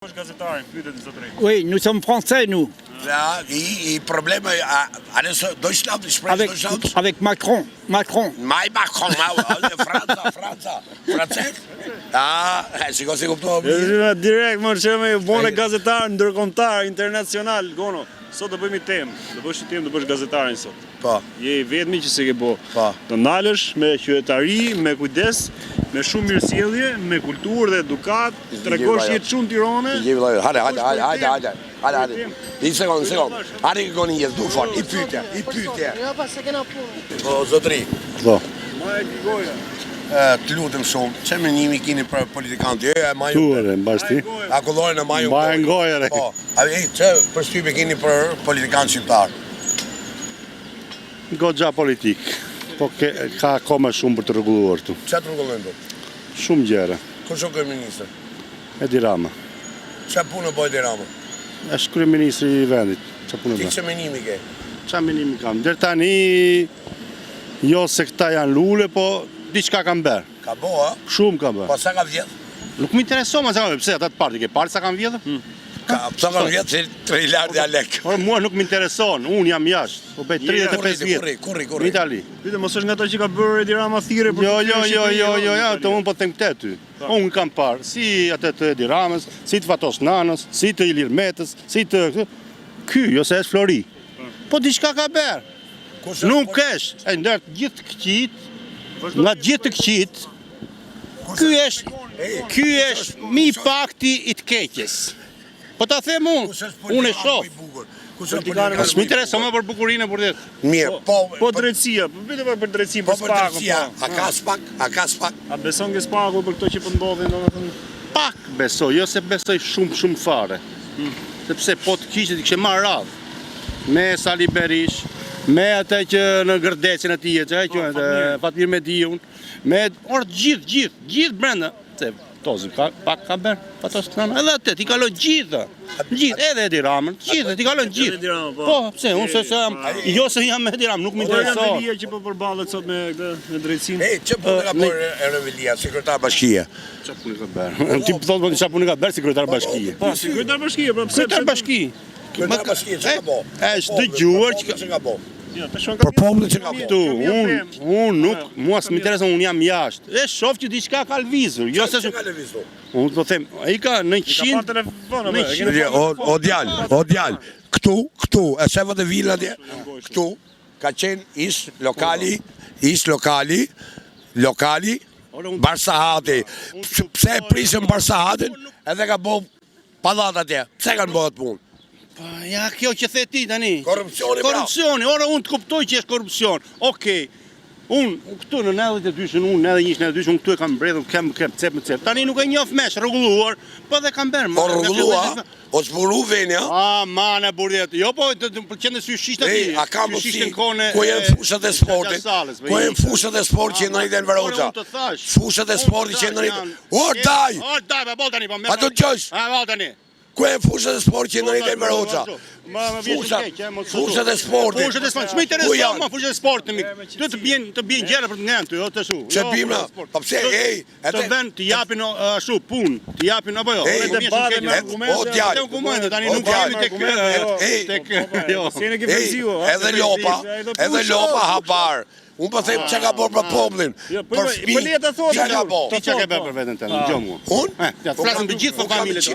Gazetarin, pyetët i zotëri. Oui, nous sommes français, nous. Ja, i probleme, adesso Deutschland, ich spreche Deutschland. Avec Macron. Macron. Mai Macron, Franza. Francez? Ja, shiko si kuptova. Direkt më shëmë bone gazetar ndërkombëtar internacional, gono. Sot do bëjmë temë. Do bësh temë, do bësh gazetarin sot. Po. Je I vetmi që se ke bo. Po. Do ndalësh me qytetari, me kujdes, me shumë mirësjellje, me kulturë dhe edukat, tregosh jetë shumë Tirane. Hajde. Një sekond. Hajde që goni jes, du fort, I pyetje. Ja, pas se kena punë. Po, zotëri, Po. Ma e gigoja. të lutem shumë, që menimi keni për politikanët? Jo, maju. Tuare, mbashti. A kullojnë në maju. Mbajnë gojëre. Po, që përshtypje keni për politikanë shqiptarë? Goxha politik. Po ka akoma shumë për të rregulluar këtu. Që të rregullojnë do? Shumë gjëra. Kush është kryeministri? Edi Rama. Që punë bëjt i Rama? Është kryeministri I vendit. Çfarë punë Ti bën? që menimi ke? Çfarë menimi kam? Deri tani jo se këta janë lule, po diçka kanë bërë. Ka bo, a? Shumë ka bërë. Po sa ka vjetë? Nuk më intereson ma sa ka pse ata të parë, ke parë sa kanë vjedhur? Sa ka vjetë që 3 lardë a lek. Por mua nuk më intereson, unë jam jashtë. Po bëj 35 vjet. Kurri. Në Itali. Pyete mos është nga ata që ka bërë Edi Rama thirrje për Jo, të unë po them këtë ty. Unë kam parë, si atë të Edi Ramës, si të Fatos Nanës, si të Ilir Metës, si të... Ky, jo se është Flori. Po diçka ka bërë. Nuk është, e ndër gjithë këqit, nga gjithë të këqit, ky është mi pakti I të keqes. Po ta them unë e shoh. As më intereson më për bukurinë e burdhet. Mirë, Po drejtësia, po pyete për drejtësinë, për spakun. A ka spak? A beson ke spaku për këto që po ndodhin, domethënë? Pak besoj, jo se besoj shumë fare. Sepse po të kishte I kishe marrë radhë. Me Sali Berish, me atë që në Gërdecin e tij, që quhet Fatmir Mediun, me gjithë brenda. Se Tozi pak ka bërë, Fatos Nanën, edhe atë ti kalon gjithë, edhe Edi Ramën, gjithë, ti kalon gjithë. Po, pse, unë jo se jam me Edi Ramën, nuk më intereson. Revelia që po përballet sot me drejtsinë. Që punë ka bërë Revelia, sekretar bashkie? Çfarë punë ka bërë? Ti thotë që çfarë punë ka bërë sekretar bashkie. Po, sekretar bashkie, po pse? Sekretar bashki. Sekretar bashkie, që ka bo? Është dëgjuar që ka bo? Për popullin që ka bo? Unë nuk, mua s'më intereson, unë jam jashtë. E shoh që diçka ka lvizur. Jo se Që ka levizur? unë do them, ai ka 900. O djal, këtu, e sheva dhe vila dje, këtu, ka qenë ish lokali, Barsahati. Pse e prisën Barsahatin, edhe ka bo pallat atje, pse kanë bo atë punë? Ja, kjo që the ti tani. Korrupsioni, Ora unë të kuptoj që është korrupsion. Okej. Unë këtu në 92-shën, unë edhe 92-shën, unë këtu e kam mbredhur, kem cep. Tani nuk e njoh mesh, rregulluar, po dhe kam bërë. Po rregullua, o zbulu venja. Mana burdhet. Jo po të pëlqen të syshisht aty. A ka mundësi, ku janë fushat e sportit? Ku janë fushat e sportit që ndonjë Veroxa? Fushat e sportit që ndonjë. Daj, bol tani po. A do të qësh? Bol tani. Ku janë fushat e sportit që ndonjë Veroxa? Fushat e sportit. Fushat e sportit. Ç'më intereson më fushat e sportit mik. Ty të bien gjëra për të ngjan ty, jo të shu. Çe bimra? Po pse të vend të japin ashtu punë, të japin apo jo? Debate me argumente. Tani nuk jemi tek jo. Si ne ke vëziu? Edhe lopa habar. Unë po them çka ka bërë për popullin. Po le ta thonë. Çka ka bërë? Ti çka ke bërë për veten tënde? Dëgjoj mua. Unë? Ja, flasim të gjithë familjet.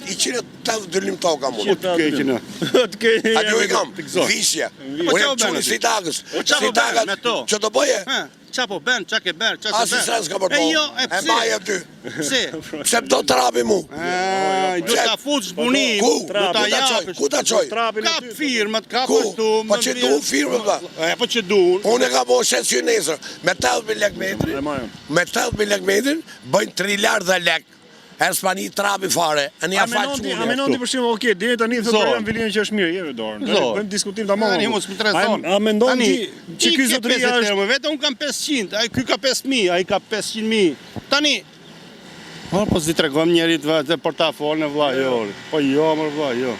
180 dëllim toka mua. Të keqin. A do I kam? Vishje. Unë jam çuni si dagës. Si dagës. Që do bëje? Qa po ben, qa ke ber, qa se ben? Asi sens ka për po. E maja ty. Pse? Pse do trapi mu? Do ta fush punim. Ku ta qoj? Kap firmat, kap Ku? ashtu. Po që du firmë ba? Po që du. Unë e ka bo shetë nesër. Me 80.000 lek metrin, bëjnë 3 lardë dhe lek. E s'pani trapi fare, e një afaq qune. A menon ti për shumë, okej, deri tani thotë Brian Villian që është mirë, jemi dorën. Bëjmë diskutim tamam. Tani mos më intereson. A mendon ti që ky zotëria është vetë un kam 500, ai ky ka 5000, ai ka 500.000. Tani po si tregom njerit vetë portafol në vllai jo. Po jo, më vllai, jo.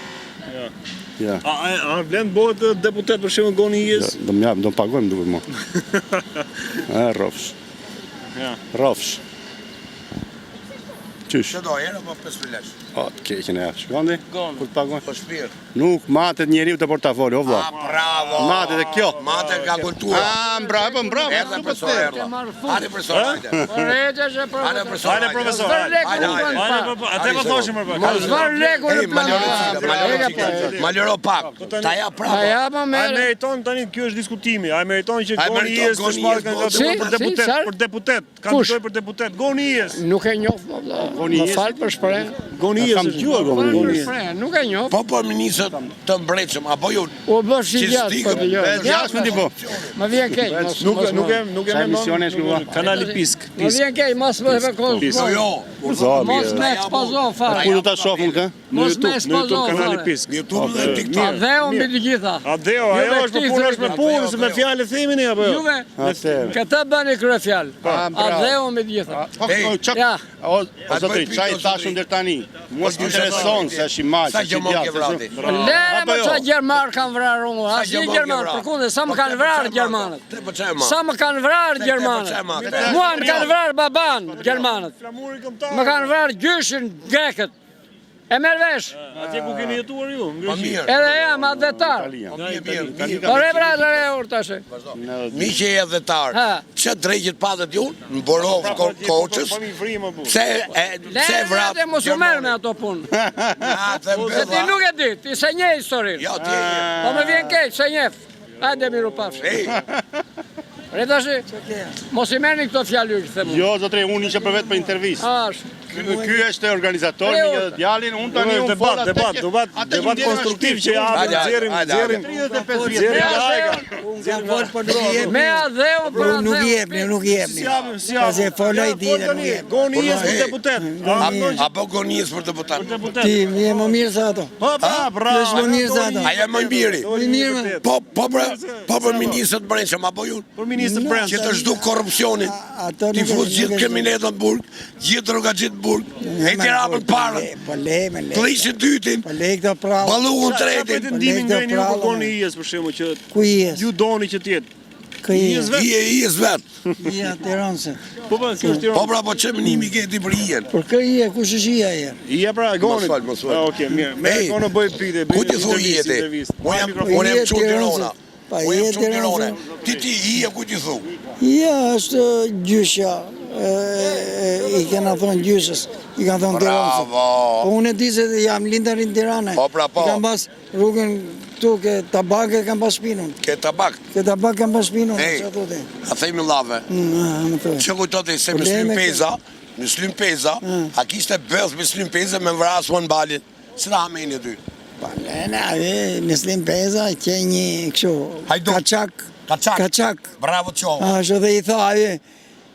Ja. A vlen bëhet deputet për shembull Goni Jes? Do pagojmë duhet më. Rrofsh. Ja. Rrofsh. Qysh? Që do, herë apo 5.000 lesh? O, të keqen e shkondi? Kur të paguaj? Po shpirë. Nuk matet njeriu të portafoli, o vlla. Bravo! Matet e kjo. Matet nga kultura. Bravo. Erdhe profesor, erdhe. Hajde profesor, hajde. Hajde profesor, Hajde profesor. Atë po thoshim më pak. Ma lëro pak. Ta ja prapë. A meriton tani ky është diskutimi. A meriton që Goni Ijes të shmarrë kandidatuar për deputet, kandidoj për deputet. Goni Ijes. Nuk e njoh, valla. Më fal për shprehjen. Goni Ijes është gjua Goni Ijes. Nuk e njoh. Po ministrët të mbretshëm apo ju? U bë shigjas po dëgjoj. Jashtëm ti po. Më vjen keq. Nuk e misione mendon kanali Pisk. Më vjen keq, mos më e koz. Jo. Mos më ekspozo fare. Ku do ta shohim këtë? Mos më Në ekspozo YouTube kanali fare. Pisk. YouTube dhe TikTok. Adheu mbi të gjitha. Adeo, ajo është për punë, është me punë, se me fjalë themini apo jo? Juve. Këtë bëni kryefjal. Adheu mbi të gjitha. Ja. O zotri, çaj tashun deri tani. Mos më intereson se është i mal, Sa gjë mund ke vrati? Lere më qa gjermar kanë vrarë unë. Asnjë gjermar, përkunde, sa më kanë vrarë gjermanët. Sa më kanë vrarë gjermanët. Mua më kanë vrarë baban gjermanët. Flamuri kombëtar. Më kanë vrarë gjyshin grekët. E merr vesh. Atje ku keni jetuar ju? Po mirë. Edhe jam adhetar. Po re brazë re urtash. Miqë e adhetar. Ha. Çë drejtët patët ju në Borov Koçës? Pse Le vrat? te mos u merr me ato punë. Se ti nuk e di, ti se nje historinë. Jo, ti. Po më vjen keq, se njeh. Hajde miru pafsh. Re tash, mos i merrni këto fjalë ju që them. Jo zotri, unë isha për vetë për intervistë. Ky është organizator me një djalin, unë tani unë debat konstruktiv që japim, nxjerrim. Me adheu për adheu. Nuk jepni. Se foloj dire, nuk jepni. Goni Ijes për deputet. Apo Goni Ijes për deputet. Ti, je më mirë se ato. Bravo. Është më mirë se ato. Aja më miri. Po për ministrët brendshëm apo ju? Për ministrët brendshëm. Që të zhdu korrupsionin. Ti fut gjithë kriminalët në burg, gjithë drogaxhit në burg. E ti rapën parën. Po le, me le. Të ishë dytin. Po le këto prallë. Balluhun Sa tretin. pretendimin ngreni ju për Goni Ijes për shembull që Ku jes? ju doni që të jetë. Ku jes? Ijes vet. Ja, Tiranëse. Po kjo është Po Tiranë. pra, po që mënimi ke ti për ijen? Por kë je, kush është ija je? Ija pra Goni. Mos fal. Okej, mirë. Me Goni bëj pyetje. Ku ti thu ije ti? Unë jam çu Tirana. Unë jam çu Tirana. Ti ije ku ti thu? Ja, është gjysha. I kena thonë gjyshës, i kanë thonë Tiranëse. Bravo. Po unë e di se jam lindër në Tirana. Po, pra, po. I kam pas rrugën këtu, ke tabake kam pas shpinun. Ke tabak. Ke tabak kam pas shpinun, Ej, që thote. a thejmë lave. Më thoj. Që kujtote se me Slim Peza, a kishte bëth me Slim Peza me vrasë më në balin. Së da hameni ty? Pa, në Slim Peza, që një kështu, kaçak. Bravo qo. Ashtu dhe i tha,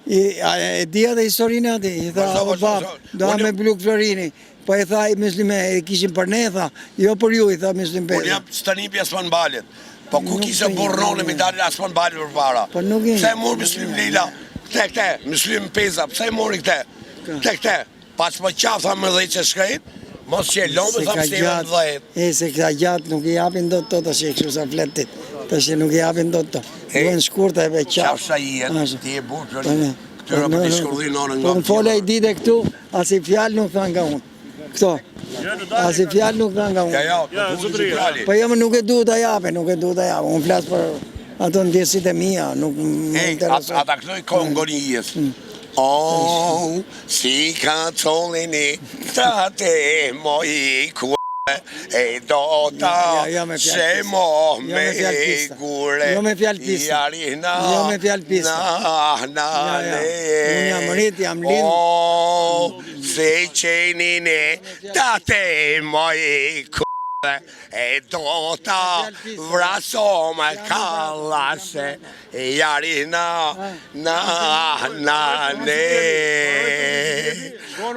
e dia dhe historinë ati, i tha, o bab, do me bluk Florini. Po i tha, muslime, e kishin për ne, tha, jo për ju, i tha Slim Unë Peza. jam stanipi Asman Balit. Po ku kishe burrone me dalin Asman Balit për para? Po nuk jeni. Pse e mori Slim Leila? Këte, Slim Peza, pse e mori këte? Këte, pas më qafë tha më dhejtë që shkrejt, mos që e lomë, tha më sejve më dhejtë. Se këta gjatë nuk i japin do të që e kështu sa fletit. Të që nuk i japin do të. Duhen shkurta e be qafë. Qafë sa jenë, ti e burë, Florin. Këtyra për të shkurdhi nonën nga Po më fola i dite këtu, as i fjalë nuk tha nga unë. Këto, as i fjalë nuk tha nga unë. Ja, zotri. Po jam nuk e du të jape, Unë flasë për ato ndjesit e mija, nuk më intereso. Ata këtoj kohë Goni Ijes. Oh, si ka colini, tate moji ku e do ta shemo me gure. Jo me fjalë pista. Jo me fjalë pista. Unë jam rrit, jam lind. Oh, si qenine, tate moji ku e do ta vraso me kallase jari na ne.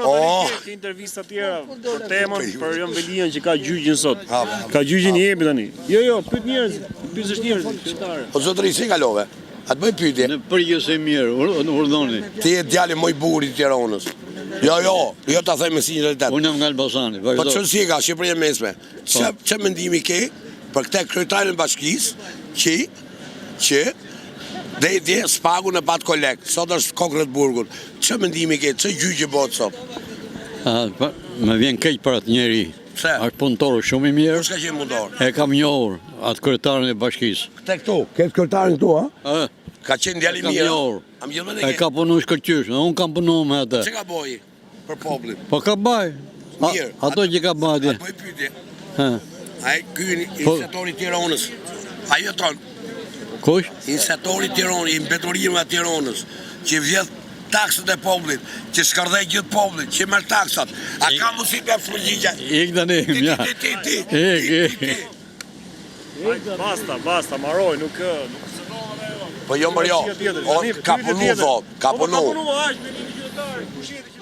Oh, ke intervista tjera për temën për Jon Velian që ka gjyqin sot. Ka gjyqin i jepi tani. Jo, pyet njerëz, pyetësh njerëz qytetarë. O zotëri, si kalove? A të bëj pyetje? Në përgjithësi mirë, urdhoni. Ti je djali më i bukur i Tiranës. Jo ta them me sinqeritet. Unë jam nga Elbasani, Po vazhdo. çon si e ka Shqipëria e Mesme? Ç'a mendimi ke për këtë kryetarin e bashkisë që dhe spagu në pat kolekt, sot është Kokretburgut. Ç'a mendimi ke, ç'a gjyqje bëhet sot? Më vjen keq për atë njeri. Pse? Është punëtor shumë i mirë. Kush ka qenë mundor? E kam njohur atë kryetarin e bashkisë. Këtu, këtë kryetarin këtu, ha? Ë, Ka qenë djali kam mirë. njohur. Am gjithë me E ka punu shkëlqysh, unë kam punu me atë. Çe ka boji për popullin? Po ka baj. Mirë. Ato që ka baj atje. Po i pyetje. Ha. Ai ky insetori i Tiranës. Ai jeton. Kush? Insetori i Tiranës, i mbeturimit të Tiranës, që vjedh taksat e popullit, që shkardhej gjithë popullin, që merr taksat. A ka mundësi të përgjigje? Ik tani, ja. Ik. Basta, maroj, nuk Po jo, më jo. Ka punu, thot, ka punu. Ka punu, aq, me një qytetar. Kush jeti